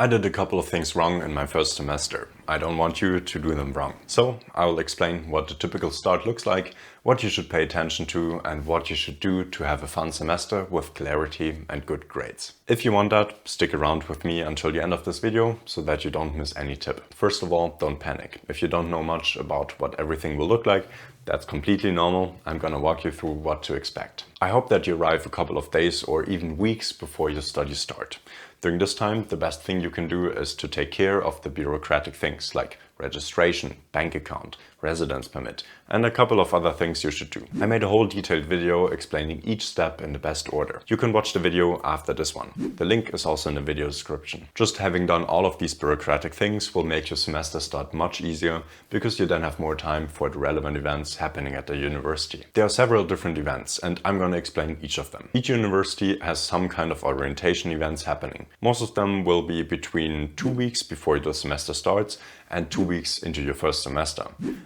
I did a couple of things wrong in my first semester. I don't want you to do them wrong. So I will explain what the typical start looks like, what you should pay attention to, and what you should do to have a fun semester with clarity and good grades. If you want that, stick around with me until the end of this video so that you don't miss any tip. First of all, don't panic. If you don't know much about what everything will look like, that's completely normal. I'm gonna walk you through what to expect. I hope that you arrive a couple of days or even weeks before your studies start. During this time, the best thing you can do is to take care of the bureaucratic things like registration, bank account, residence permit, and a couple of other things you should do. I made a whole detailed video explaining each step in the best order. You can watch the video after this one. The link is also in the video description. Just having done all of these bureaucratic things will make your semester start much easier because you then have more time for the relevant events happening at the university. There are several different events and I'm going to explain each of them. Each university has some kind of orientation events happening. Most of them will be between 2 weeks before the semester starts and 2 weeks into your first semester.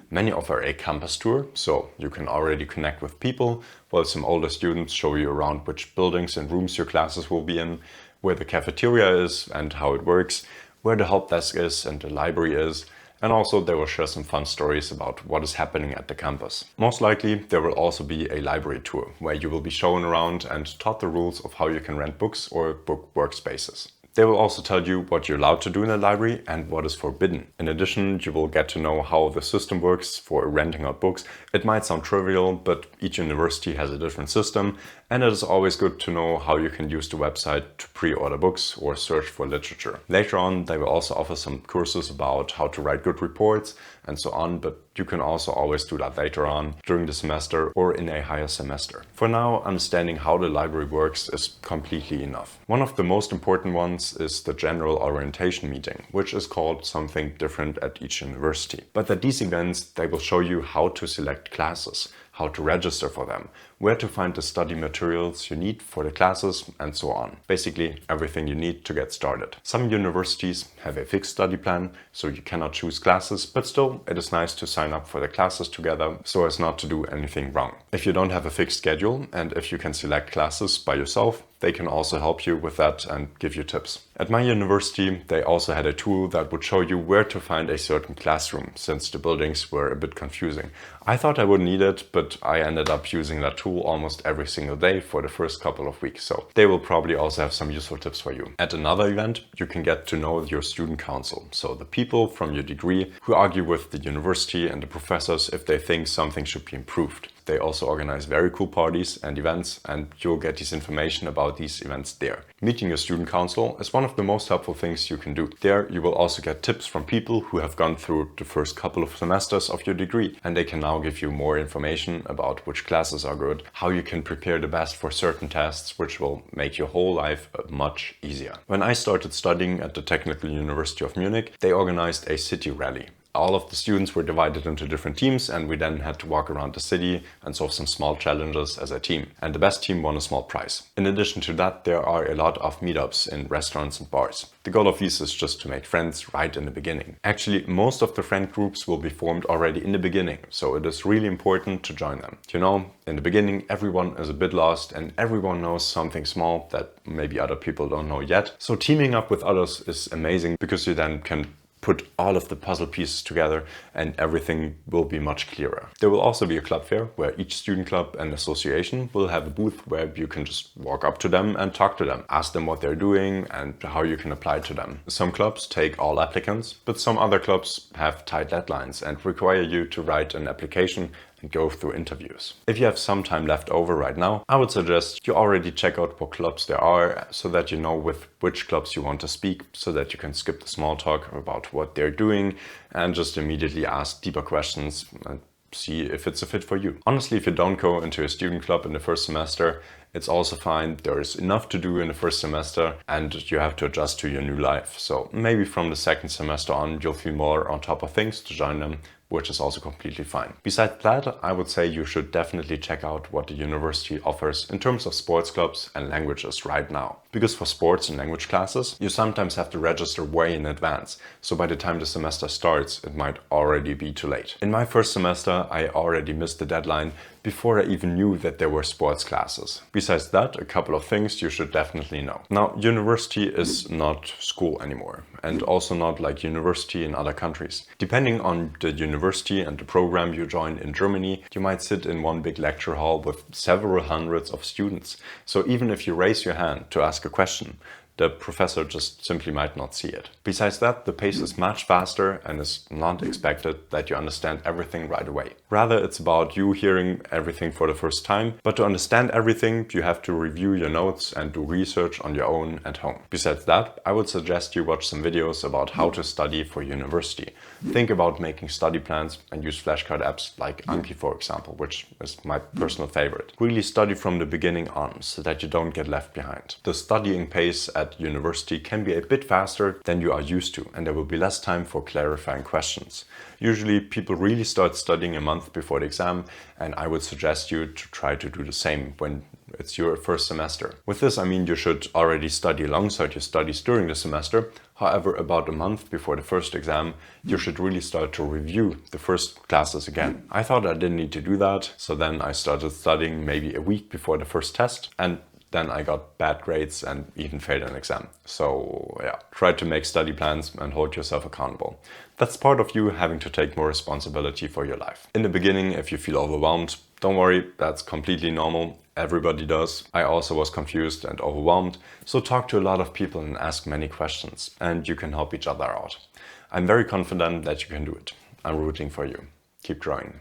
Many offer a campus tour, so you can already connect with people, while some older students show you around which buildings and rooms your classes will be in, where the cafeteria is and how it works, where the help desk is and the library is, and also they will share some fun stories about what is happening at the campus. Most likely there will also be a library tour, where you will be shown around and taught the rules of how you can rent books or book workspaces. They will also tell you what you're allowed to do in the library and what is forbidden. In addition, you will get to know how the system works for renting out books. It might sound trivial, but each university has a different system, and it is always good to know how you can use the website to pre-order books or search for literature. Later on, they will also offer some courses about how to write good reports and so on, but you can also always do that later on during the semester or in a higher semester. For now, understanding how the library works is completely enough. One of the most important ones is the general orientation meeting, which is called something different at each university. But at these events, they will show you how to select classes, how to register for them, where to find the study materials you need for the classes, and so on. Basically, everything you need to get started. Some universities have a fixed study plan, so you cannot choose classes, but still, it is nice to sign up for the classes together so as not to do anything wrong. If you don't have a fixed schedule, and if you can select classes by yourself, they can also help you with that and give you tips. At my university, they also had a tool that would show you where to find a certain classroom, since the buildings were a bit confusing. I thought I wouldn't need it, but I ended up using that tool almost every single day for the first couple of weeks, so they will probably also have some useful tips for you. At another event, you can get to know your student council, so the people from your degree who argue with the university and the professors if they think something should be improved. They also organize very cool parties and events, and you'll get this information about these events there. Meeting your student council is one of the most helpful things you can do. There you will also get tips from people who have gone through the first couple of semesters of your degree, and they can now give you more information about which classes are good, how you can prepare the best for certain tests, which will make your whole life much easier. When I started studying at the Technical University of Munich, they organized a city rally. All of the students were divided into different teams, and we then had to walk around the city and solve some small challenges as a team. And the best team won a small prize. In addition to that, there are a lot of meetups in restaurants and bars. The goal of these is just to make friends right in the beginning. Actually, most of the friend groups will be formed already in the beginning, so it is really important to join them. You know, in the beginning, everyone is a bit lost and everyone knows something small that maybe other people don't know yet. So teaming up with others is amazing because you then can put all of the puzzle pieces together and everything will be much clearer. There will also be a club fair where each student club and association will have a booth where you can just walk up to them and talk to them, ask them what they're doing and how you can apply to them. Some clubs take all applicants, but some other clubs have tight deadlines and require you to write an application and go through interviews. If you have some time left over right now, I would suggest you already check out what clubs there are so that you know with which clubs you want to speak, so that you can skip the small talk about what they're doing and just immediately ask deeper questions and see if it's a fit for you. Honestly, if you don't go into a student club in the first semester, it's also fine. There is enough to do in the first semester and you have to adjust to your new life. So maybe from the second semester on, you'll feel more on top of things to join them, which is also completely fine. Besides that, I would say you should definitely check out what the university offers in terms of sports clubs and languages right now. Because for sports and language classes, you sometimes have to register way in advance. So by the time the semester starts, it might already be too late. In my first semester, I already missed the deadline before I even knew that there were sports classes. Besides that, a couple of things you should definitely know. Now, university is not school anymore, and also not like university in other countries. Depending on the university and the program you join in Germany, you might sit in one big lecture hall with several hundreds of students. So even if you raise your hand to ask a question, the professor just simply might not see it. Besides that, the pace is much faster and it's not expected that you understand everything right away. Rather, it's about you hearing everything for the first time, but to understand everything, you have to review your notes and do research on your own at home. Besides that, I would suggest you watch some videos about how to study for university. Think about making study plans and use flashcard apps like Anki, for example, which is my personal favorite. Really study from the beginning on so that you don't get left behind. The studying pace at university can be a bit faster than you are used to, and there will be less time for clarifying questions. Usually people really start studying a month before the exam, and I would suggest you to try to do the same when it's your first semester. With this, I mean you should already study alongside your studies during the semester. However, about a month before the first exam, you should really start to review the first classes again. I thought I didn't need to do that, so then I started studying maybe a week before the first test, and then I got bad grades and even failed an exam. So yeah, try to make study plans and hold yourself accountable. That's part of you having to take more responsibility for your life. In the beginning, if you feel overwhelmed, don't worry, that's completely normal. Everybody does. I also was confused and overwhelmed, so talk to a lot of people and ask many questions, and you can help each other out. I'm very confident that you can do it. I'm rooting for you. Keep growing.